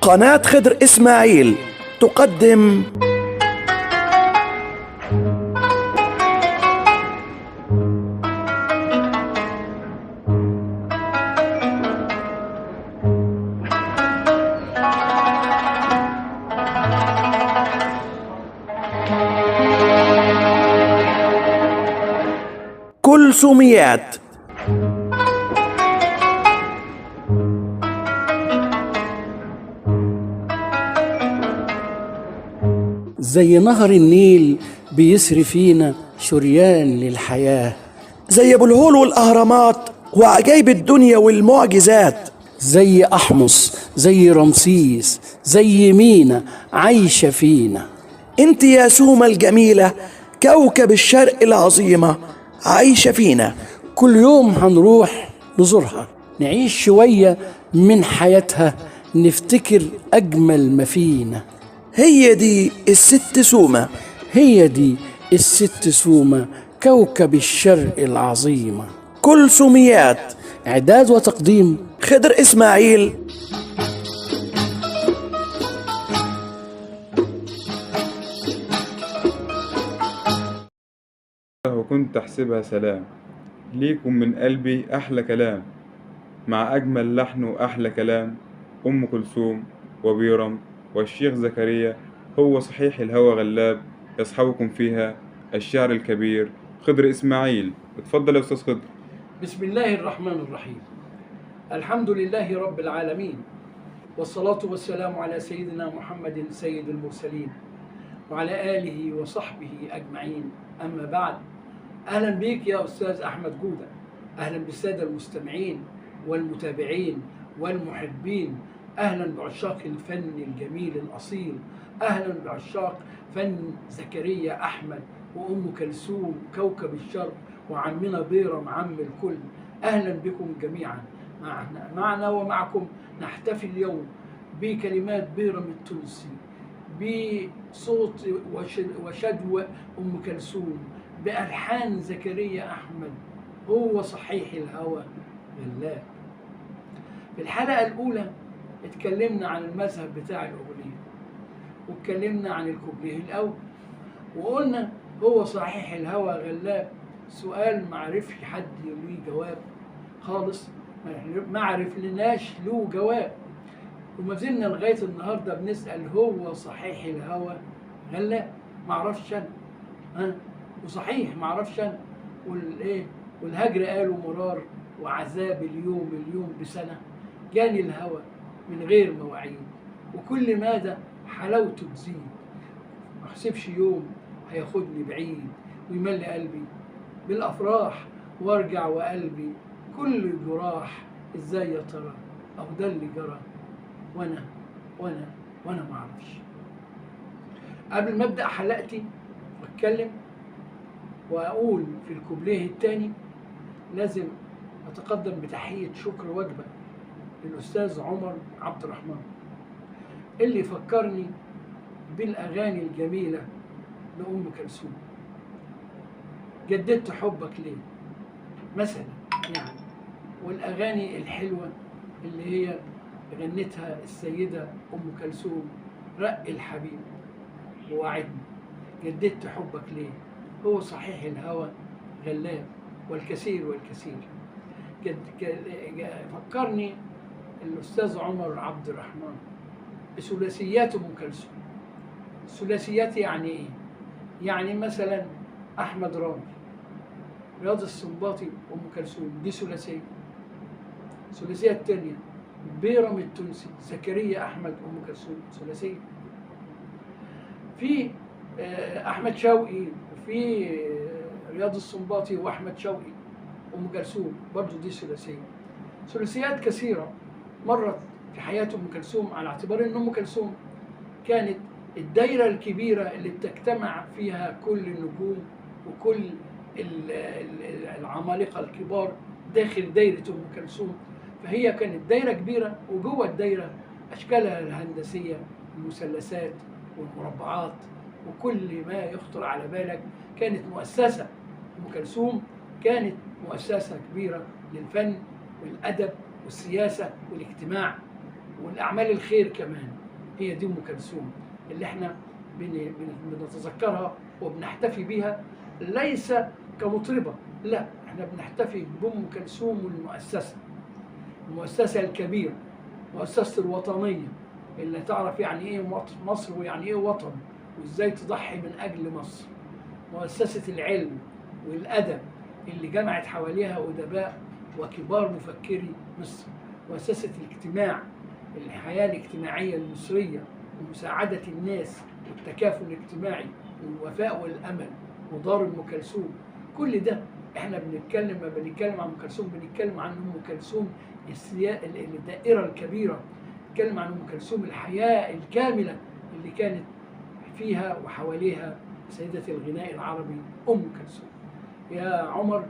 قناة خضر إسماعيل تقدم كلثوميات. زي نهر النيل بيسري فينا شريان للحياة، زي أبو الهول والأهرامات وعجائب الدنيا والمعجزات، زي أحمص، زي رمسيس، زي مينا عايشة فينا. انت يا سومة الجميلة كوكب الشرق العظيمة عايشة فينا. كل يوم هنروح نزورها، نعيش شوية من حياتها، نفتكر أجمل ما فينا. هي دي الست سومة، هي دي الست سومة كوكب الشرق العظيمة. كلثوميات. إعداد وتقديم خضر إسماعيل. وكنت أحسبها سلام، ليكم من قلبي أحلى كلام، مع أجمل لحن وأحلى كلام. أم كلثوم وبيرم والشيخ زكريا، هو صحيح الهوى غلاب، يصحبكم فيها الشاعر الكبير خضر إسماعيل. اتفضل يا أستاذ خضر. بسم الله الرحمن الرحيم. الحمد لله رب العالمين، والصلاة والسلام على سيدنا محمد سيد المرسلين وعلى آله وصحبه أجمعين. أما بعد، أهلا بيك يا أستاذ أحمد جودة، أهلا بالسادة المستمعين والمتابعين والمحبين، أهلا بعشاق الفن الجميل الأصيل، أهلا بعشاق فن زكريا أحمد وأم كلثوم كوكب الشرق وعمنا بيرم عم الكل. أهلا بكم جميعا معنا ومعكم. نحتفل اليوم بكلمات بيرم التونسي، بصوت وشدوى أم كلثوم، بألحان زكريا أحمد. هو صحيح الهوى غلاب. في الحلقة الأولى اتكلمنا عن المذهب بتاع الأغنية، واتكلمنا عن الكوبليه الأول، وقلنا هو صحيح الهوى غلاب سؤال معرفش حد ليه جواب خالص، ما عرفناش له جواب، وما زلنا لغاية النهاردة بنسأل هو صحيح الهوى غلاب. معرفش أنا، وصحيح معرفش أنا، والهجر قالوا مرار، وعذاب اليوم بسنة، جاني الهوى من غير مواعيد، وكل مادة حلاوته تزيد، محسبش يوم هياخدني بعيد، ويملي قلبي بالأفراح، وارجع وقلبي كل جراح. ازاي يا ترى أو ده اللي جرى، وانا معرفش. قبل ما ابدأ حلقتي واتكلم واقول في الكوبليه الثاني، لازم اتقدم بتحية شكر وجبة للأستاذ عمر عبد الرحمن، اللي فكرني بالأغاني الجميلة لأم كلثوم. جددت حبك ليه مثلا يعني، والأغاني الحلوة اللي هي غنتها السيدة أم كلثوم، رق الحبيب ووعدني، جددت حبك ليه، هو صحيح الهوى غلاب، والكثير. فكرني الأستاذ عمر عبد الرحمن بثلاثيات أم كلثوم. الثلاثيات يعني إيه؟ يعني مثلا أحمد رامي، رياض السنباطي، أم كلثوم، دي ثلاثية. الثلاثية الثانية بيرم التونسي، زكريا أحمد، أم كلثوم، ثلاثية. في أحمد شوقي، وفي رياض السنباطي وأحمد شوقي، أم كلثوم، برضو دي ثلاثية. ثلاثيات كثيرة مرت في حياة أم كلثوم، على اعتبار أن أم كلثوم كانت الدايرة الكبيرة اللي بتجتمع فيها كل النجوم وكل العمالقة الكبار داخل دايرة أم كلثوم. فهي كانت دايرة كبيرة، وجوه الدايرة أشكالها الهندسية، المثلثات والمربعات وكل ما يخطر على بالك. كانت مؤسسة، أم كلثوم كانت مؤسسة كبيرة للفن والأدب والسياسة والاجتماع. والأعمال الخير كمان. هي دي أم كلثوم اللي احنا بنتذكرها وبنحتفي بيها، ليس كمطربة، لا، احنا بنحتفي بأم كلثوم المؤسسة الكبيرة، مؤسسة الوطنية اللي تعرف يعني ايه مصر ويعني ايه وطن، وازاي تضحي من أجل مصر. مؤسسة العلم والأدب اللي جمعت حواليها أدباء وكبار مفكري مصر. مؤسسة الاجتماع، الحياة الاجتماعية المصرية ومساعدة الناس والتكافل الاجتماعي والوفاء والأمل ودار أم كلثوم. كل ده احنا بنتكلم، ما بنتكلم عن أم كلثوم بنتكلم عن أم كلثوم الدائرة الكبيرة، بنتكلم عن أم كلثوم الحياة الكاملة اللي كانت فيها وحواليها سيدة الغناء العربي أم كلثوم. يا عمر،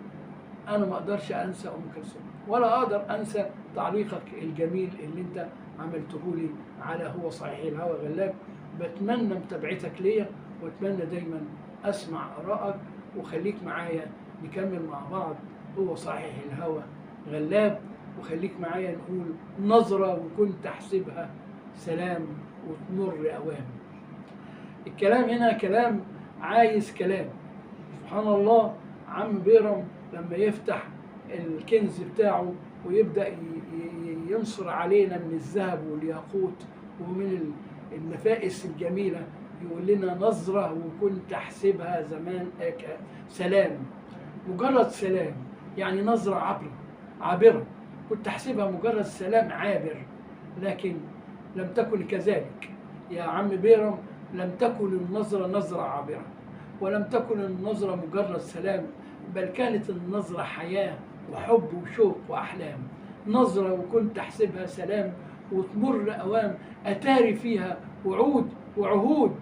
أنا ما أقدرش أنسى أم كلثوم، ولا أقدر أنسى تعليقك الجميل اللي أنت عملته لي على هو صحيح الهوى غلاب. بتمنى متابعتك ليا، وأتمنى دايما أسمع آرائك، وخليك معايا نكمل مع بعض هو صحيح الهوى غلاب، وخليك معايا نقول نظرة وكنت أحسبها سلام وتمر أوام. الكلام هنا كلام عايز كلام. سبحان الله، عم بيرم لما يفتح الكنز بتاعه ويبدأ ينصر علينا من الذهب والياقوت ومن النفائس الجميلة، يقول لنا نظرة وكنت أحسبها زمان سلام. مجرد سلام، يعني نظرة عابرة، كنت أحسبها مجرد سلام عابر، لكن لم تكن كذلك يا عم بيرم. لم تكن النظرة نظرة عابرة، ولم تكن النظرة مجرد سلام، بل كانت النظرة حياة وحب وشوق وأحلام. نظرة وكنت أحسبها سلام وتمر أوام، أتاري فيها وعود وعهود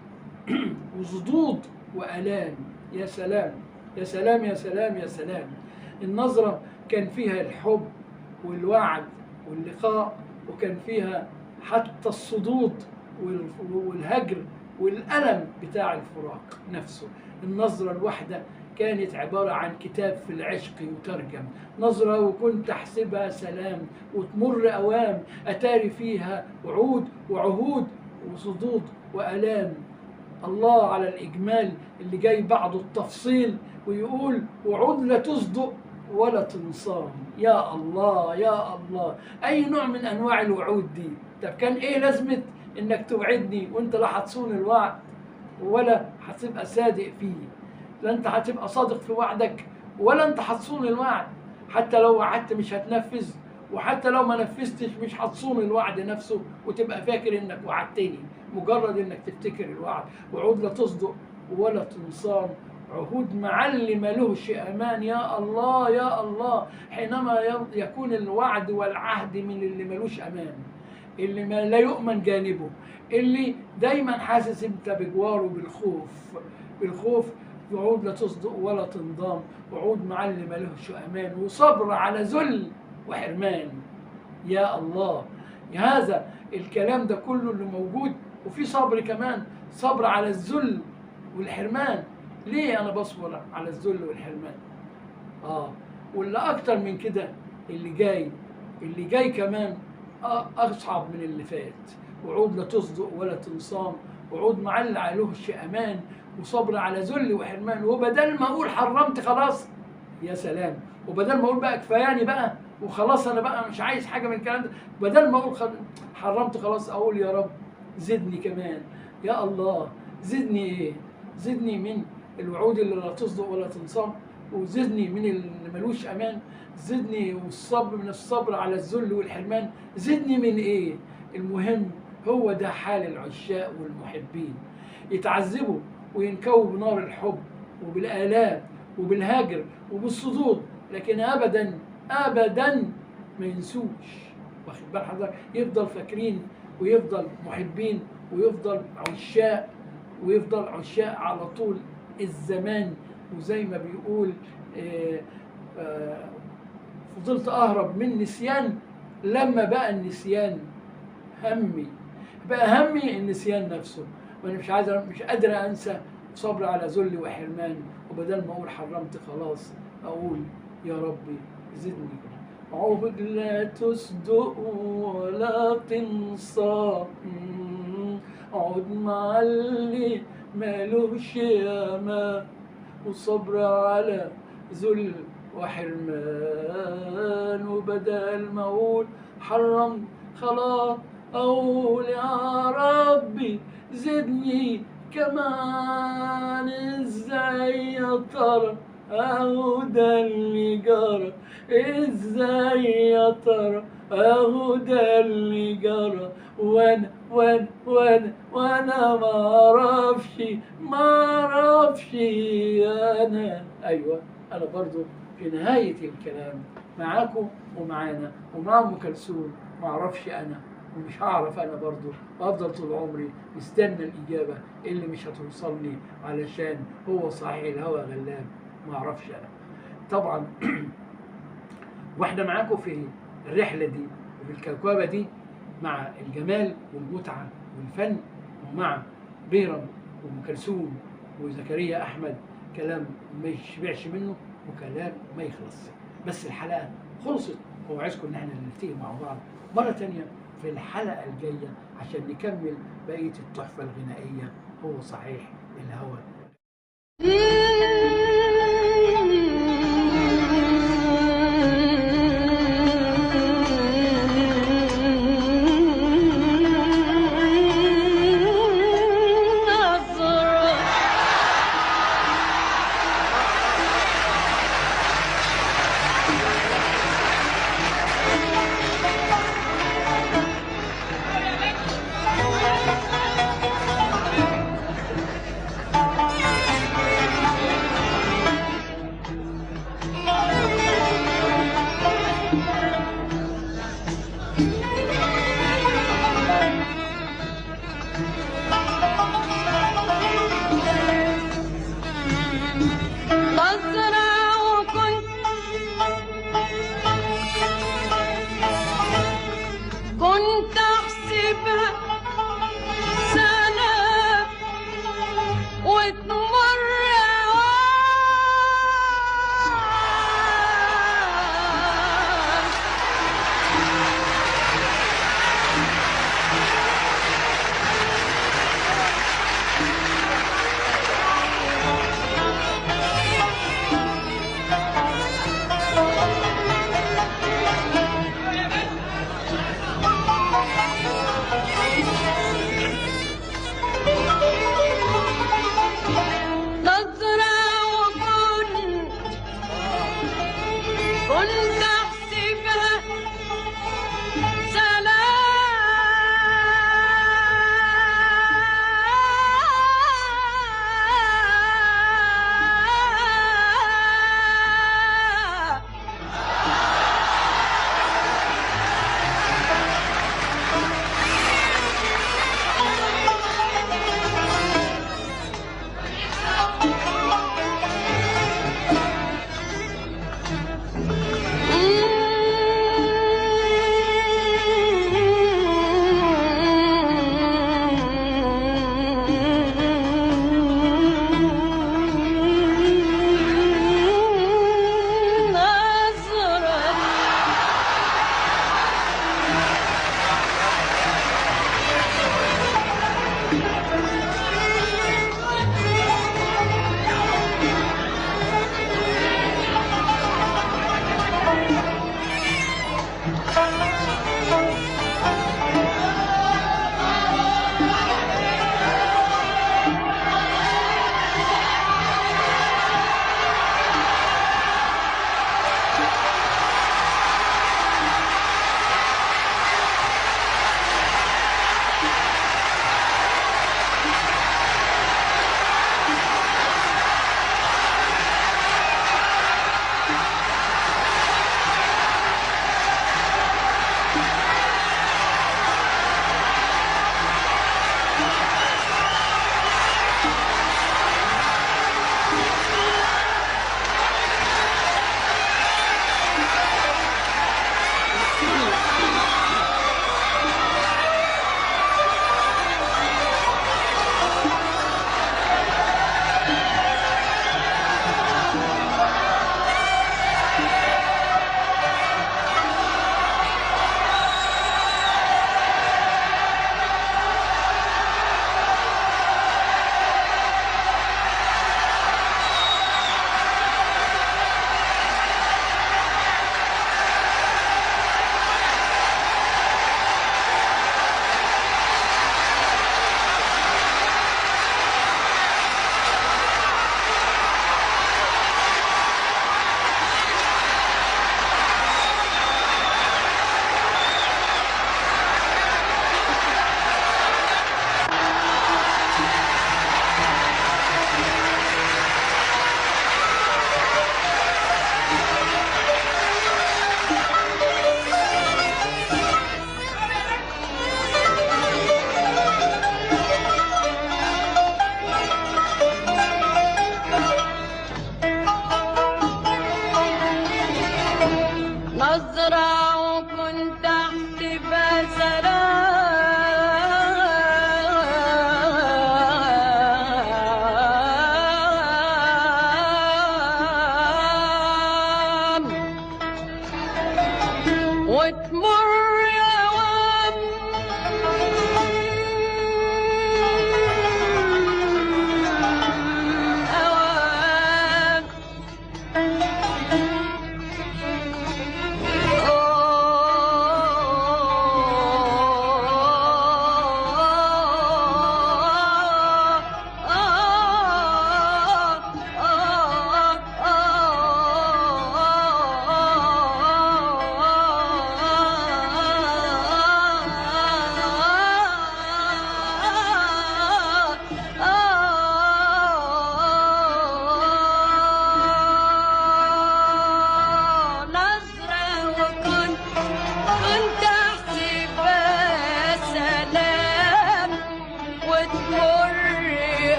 وصدود وآلام. يا سلام يا سلام يا سلام يا سلام. النظرة كان فيها الحب والوعد واللقاء، وكان فيها حتى الصدود والهجر والألم بتاع الفراق نفسه. النظرة الواحدة كانت عبارة عن كتاب في العشق يترجم. نظرة وكنت أحسبها سلام وتمر أوام، أتاري فيها وعود وعهود وصدود وألام. الله على الإجمال اللي جاي بعده التفصيل، ويقول وعود لا تصدق ولا تنصام. يا الله يا الله، أي نوع من أنواع الوعود دي؟ طب كان إيه لازمة إنك توعدني وإنت لا هتصون الوعد ولا هتبقى صادق فيه؟ لا أنت هتبقى صادق في وعدك ولا أنت هتصون الوعد. حتى لو وعدت مش هتنفذ، وحتى لو ما نفذتش مش هتصون الوعد نفسه وتبقى فاكر إنك وعدتني، مجرد إنك تفتكر الوعد. وعود لا تصدق ولا تنصام، عهود معلم ملوش أمان. يا الله يا الله، حينما يكون الوعد والعهد من اللي ملوش أمان، اللي ما لا يؤمن جانبه، اللي دايما حاسس انت بجواره بالخوف. وعود لا تصدق ولا تنضام، وعود معلم ملوش أمان، وصبر على ذل وحرمان. يا الله، هذا الكلام ده كله اللي موجود، وفي صبر كمان، صبر على الذل والحرمان. ليه أنا بصبر على الذل والحرمان؟ واللي أكتر من كده اللي جاي كمان أصعب من اللي فات. وعود لا تصدق ولا تنصام، وعود معلق عليهش أمان، وصبر على ذل وحرمان. وبدل ما أقول حرمت خلاص، يا سلام، وبدل ما أقول بقى كفاياني بقى وخلاص أنا بقى مش عايز حاجة من الكلام ده، بدل ما أقول حرمت خلاص، أقول يا رب زدني كمان. يا الله، زدني إيه؟ زدني من الوعود اللي لا تصدق ولا تنصام، وزدني من اللي ملوش أمان، زدني والصبر من الصبر على الذل والحرمان. زدني من إيه؟ المهم هو ده حال العشاق والمحبين، يتعذبوا وينكوا بنار الحب وبالآلام وبالهجر وبالصدود، لكن أبدا أبدا ما ينسوش. واخد بال حضرتك؟ يفضل فاكرين ويفضل محبين ويفضل عشاق على طول الزمان. وزي ما بيقول فضلت أهرب من نسيان لما بقى النسيان همي، بقى همي النسيان نفسه، وأنا مش قادر أنسى. صبر على ذل وحرمان، وبدل ما أقول حرمت خلاص أقول يا ربي زدني. عود لا تصدق ولا تنصى، عود مع اللي مالوش ياما، وصبر على ذل وحرمان. وبدل ما اقول حرم خلاص اقول يا ربي زدني كمان. ازاي يا ترى اهو ده اللي جرى، ازاي يا ترى اهو ده اللي جرى، وانا وانا ما اعرفش انا. ايوه انا برضو في نهاية الكلام معاكم ومعانا ومع ام كلثوم ما اعرفش انا ومش هعرف انا برضو، وافضل طول عمري مستنى الاجابة اللي مش هتوصلني، علشان هو صحيح الهوى غلاب ما اعرفش انا. طبعا واحنا معاكم في الرحلة دي وفي الكوكبة دي مع الجمال والمتعة والفن، ومع بيرم وام كلثوم وزكريا احمد، كلام ما يشبعش منه وكلام ما يخلصش. بس الحلقة خلصت، وعايزكم ان احنا نلتقي مع بعض مرة تانية في الحلقة الجاية عشان نكمل بقية التحفة الغنائية. هو صحيح الهوى.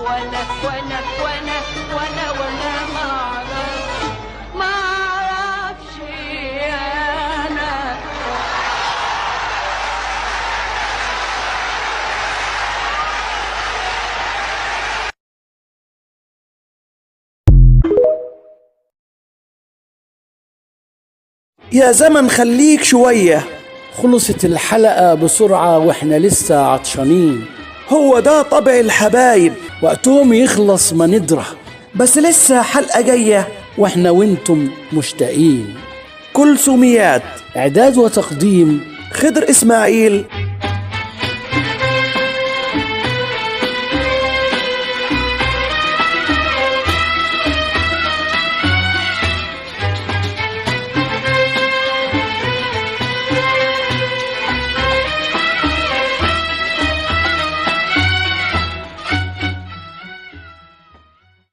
وانا ما اعرفش انا. يا زمن خليك شوية. خلصت الحلقة بسرعة واحنا لسه عطشانين. هو ده طبع الحبايب، وقتهم يخلص ما ندرى، بس لسه حلقة جاية واحنا وانتم مشتاقين. كلثوميات، إعداد وتقديم خضر إسماعيل.